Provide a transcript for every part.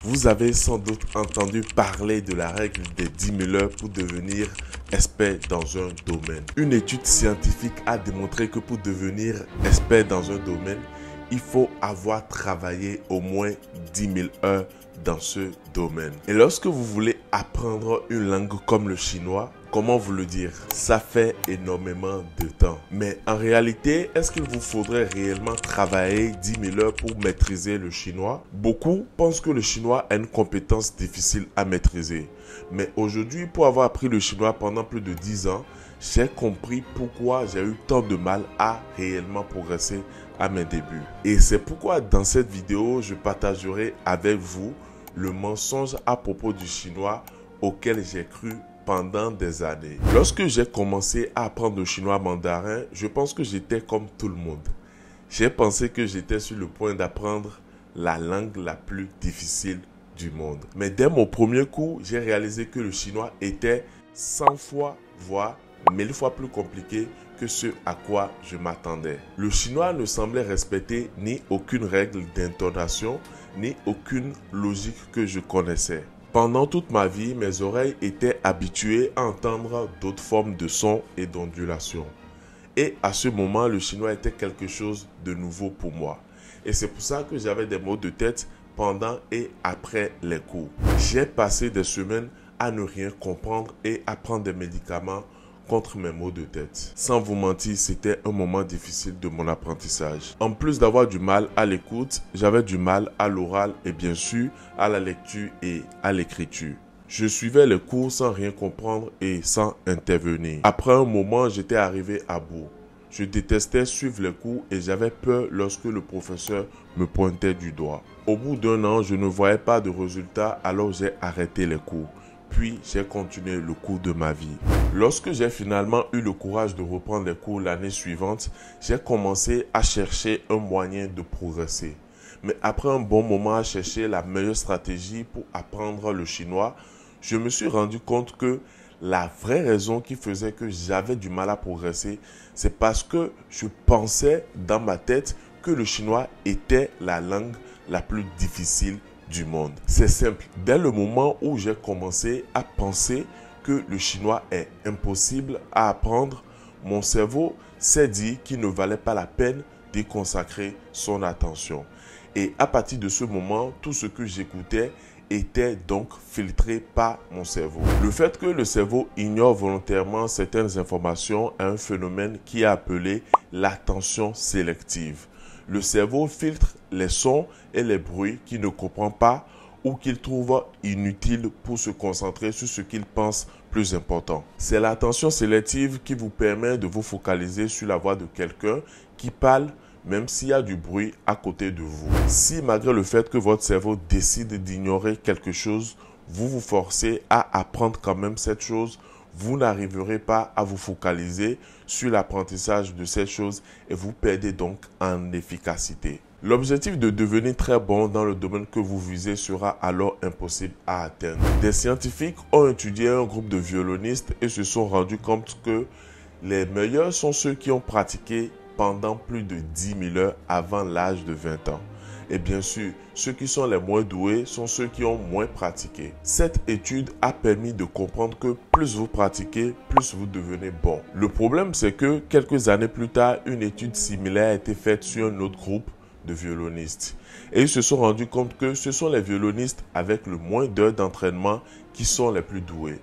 Vous avez sans doute entendu parler de la règle des 10 000 heures pour devenir expert dans un domaine. Une étude scientifique a démontré que pour devenir expert dans un domaine, il faut avoir travaillé au moins 10 000 heures dans ce domaine. Et lorsque vous voulez apprendre une langue comme le chinois, comment vous le dire? Ça fait énormément de temps. Mais en réalité, est-ce qu'il vous faudrait réellement travailler 10 000 heures pour maîtriser le chinois? Beaucoup pensent que le chinois est une compétence difficile à maîtriser. Mais aujourd'hui, pour avoir appris le chinois pendant plus de 10 ans, j'ai compris pourquoi j'ai eu tant de mal à réellement progresser à mes débuts. Et c'est pourquoi dans cette vidéo, je partagerai avec vous le mensonge à propos du chinois auquel j'ai cru pendant des années. Lorsque j'ai commencé à apprendre le chinois mandarin, je pense que j'étais comme tout le monde. J'ai pensé que j'étais sur le point d'apprendre la langue la plus difficile du monde. Mais dès mon premier cours, j'ai réalisé que le chinois était 100 fois, voire 1000 fois plus compliqué que ce à quoi je m'attendais. Le chinois ne semblait respecter ni aucune règle d'intonation, ni aucune logique que je connaissais. Pendant toute ma vie, mes oreilles étaient habituées à entendre d'autres formes de sons et d'ondulations. Et à ce moment, le chinois était quelque chose de nouveau pour moi. Et c'est pour ça que j'avais des maux de tête pendant et après les cours. J'ai passé des semaines à ne rien comprendre et à prendre des médicaments contre mes maux de tête. Sans vous mentir, c'était un moment difficile de mon apprentissage. En plus d'avoir du mal à l'écoute, j'avais du mal à l'oral et bien sûr à la lecture et à l'écriture. Je suivais les cours sans rien comprendre et sans intervenir. Après un moment, j'étais arrivé à bout. Je détestais suivre les cours et j'avais peur lorsque le professeur me pointait du doigt. Au bout d'un an, je ne voyais pas de résultats, alors j'ai arrêté les cours. Puis j'ai continué le cours de ma vie. Lorsque j'ai finalement eu le courage de reprendre les cours l'année suivante, j'ai commencé à chercher un moyen de progresser. Mais après un bon moment à chercher la meilleure stratégie pour apprendre le chinois, je me suis rendu compte que la vraie raison qui faisait que j'avais du mal à progresser, c'est parce que je pensais dans ma tête que le chinois était la langue la plus difficile du monde. C'est simple. Dès le moment où j'ai commencé à penser que le chinois est impossible à apprendre, mon cerveau s'est dit qu'il ne valait pas la peine d'y consacrer son attention. Et à partir de ce moment, tout ce que j'écoutais était donc filtré par mon cerveau. Le fait que le cerveau ignore volontairement certaines informations est un phénomène qui est appelé l'attention sélective. Le cerveau filtre les sons et les bruits qu'il ne comprend pas ou qu'il trouve inutiles pour se concentrer sur ce qu'il pense plus important. C'est l'attention sélective qui vous permet de vous focaliser sur la voix de quelqu'un qui parle même s'il y a du bruit à côté de vous. Si malgré le fait que votre cerveau décide d'ignorer quelque chose, vous vous forcez à apprendre quand même cette chose, vous n'arriverez pas à vous focaliser sur l'apprentissage de cette chose et vous perdez donc en efficacité. L'objectif de devenir très bon dans le domaine que vous visez sera alors impossible à atteindre. Des scientifiques ont étudié un groupe de violonistes et se sont rendus compte que les meilleurs sont ceux qui ont pratiqué pendant plus de 10 000 heures avant l'âge de 20 ans. Et bien sûr, ceux qui sont les moins doués sont ceux qui ont moins pratiqué. Cette étude a permis de comprendre que plus vous pratiquez, plus vous devenez bon. Le problème, c'est que quelques années plus tard, une étude similaire a été faite sur un autre groupe de violonistes. Et ils se sont rendus compte que ce sont les violonistes avec le moins d'heures d'entraînement qui sont les plus doués.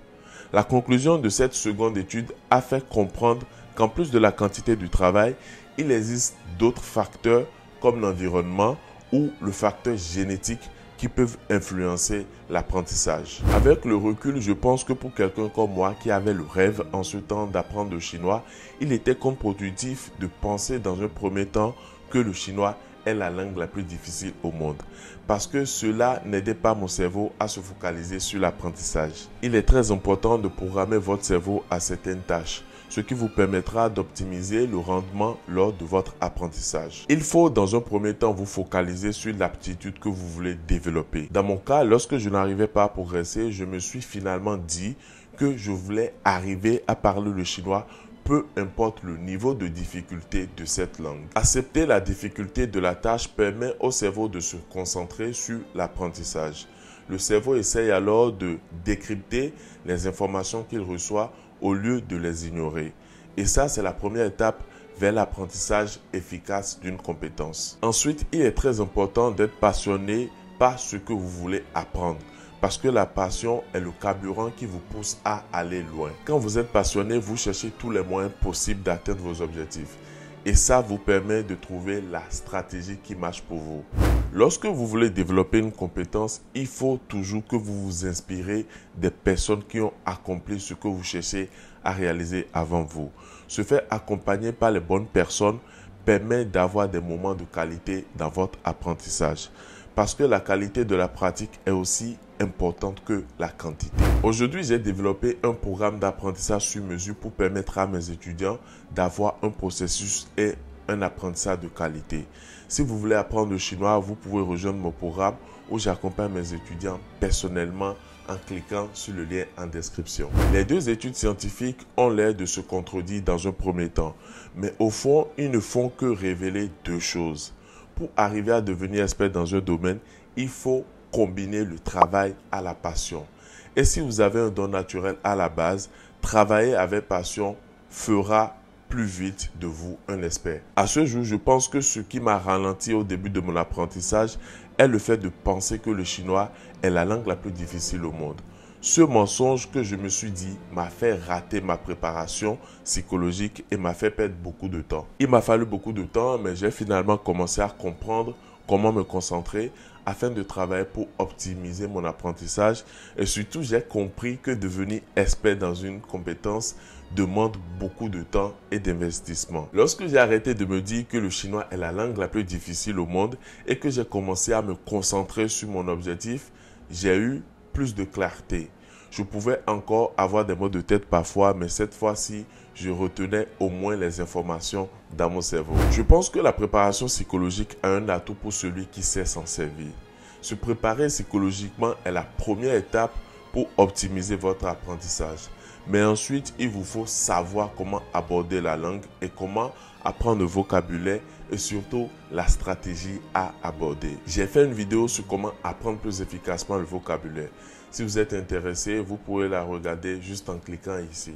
La conclusion de cette seconde étude a fait comprendre qu'en plus de la quantité du travail, il existe d'autres facteurs comme l'environnement ou le facteur génétique qui peuvent influencer l'apprentissage. Avec le recul, je pense que pour quelqu'un comme moi qui avait le rêve en ce temps d'apprendre le chinois, il était contre-productif de penser dans un premier temps que le chinois est la langue la plus difficile au monde parce que cela n'aidait pas mon cerveau à se focaliser sur l'apprentissage. Il est très important de programmer votre cerveau à certaines tâches, ce qui vous permettra d'optimiser le rendement lors de votre apprentissage. Il faut dans un premier temps vous focaliser sur l'aptitude que vous voulez développer. Dans mon cas, lorsque je n'arrivais pas à progresser, je me suis finalement dit que je voulais arriver à parler le chinois peu importe le niveau de difficulté de cette langue. Accepter la difficulté de la tâche permet au cerveau de se concentrer sur l'apprentissage. Le cerveau essaye alors de décrypter les informations qu'il reçoit au lieu de les ignorer. Et ça, c'est la première étape vers l'apprentissage efficace d'une compétence. Ensuite, il est très important d'être passionné par ce que vous voulez apprendre. Parce que la passion est le carburant qui vous pousse à aller loin. Quand vous êtes passionné, vous cherchez tous les moyens possibles d'atteindre vos objectifs. Et ça vous permet de trouver la stratégie qui marche pour vous. Lorsque vous voulez développer une compétence, il faut toujours que vous vous inspirez des personnes qui ont accompli ce que vous cherchez à réaliser avant vous. Se faire accompagner par les bonnes personnes permet d'avoir des moments de qualité dans votre apprentissage. Parce que la qualité de la pratique est aussi importante que la quantité. Aujourd'hui, j'ai développé un programme d'apprentissage sur mesure pour permettre à mes étudiants d'avoir un processus et un apprentissage de qualité. Si vous voulez apprendre le chinois, vous pouvez rejoindre mon programme où j'accompagne mes étudiants personnellement en cliquant sur le lien en description. Les deux études scientifiques ont l'air de se contredire dans un premier temps, mais au fond, ils ne font que révéler deux choses. Pour arriver à devenir expert dans un domaine, il faut combiner le travail à la passion. Et si vous avez un don naturel à la base, travailler avec passion fera plus vite de vous un expert. À ce jour, je pense que ce qui m'a ralenti au début de mon apprentissage est le fait de penser que le chinois est la langue la plus difficile au monde. Ce mensonge que je me suis dit m'a fait rater ma préparation psychologique et m'a fait perdre beaucoup de temps. Il m'a fallu beaucoup de temps, mais j'ai finalement commencé à comprendre comment me concentrer afin de travailler pour optimiser mon apprentissage. Et surtout, j'ai compris que devenir expert dans une compétence demande beaucoup de temps et d'investissement. Lorsque j'ai arrêté de me dire que le chinois est la langue la plus difficile au monde et que j'ai commencé à me concentrer sur mon objectif, j'ai eu plus de clarté. Je pouvais encore avoir des maux de tête parfois, mais cette fois-ci, je retenais au moins les informations dans mon cerveau. Je pense que la préparation psychologique a un atout pour celui qui sait s'en servir. Se préparer psychologiquement est la première étape pour optimiser votre apprentissage. Mais ensuite, il vous faut savoir comment aborder la langue et comment apprendre le vocabulaire et surtout la stratégie à aborder. J'ai fait une vidéo sur comment apprendre plus efficacement le vocabulaire. Si vous êtes intéressé, vous pouvez la regarder juste en cliquant ici.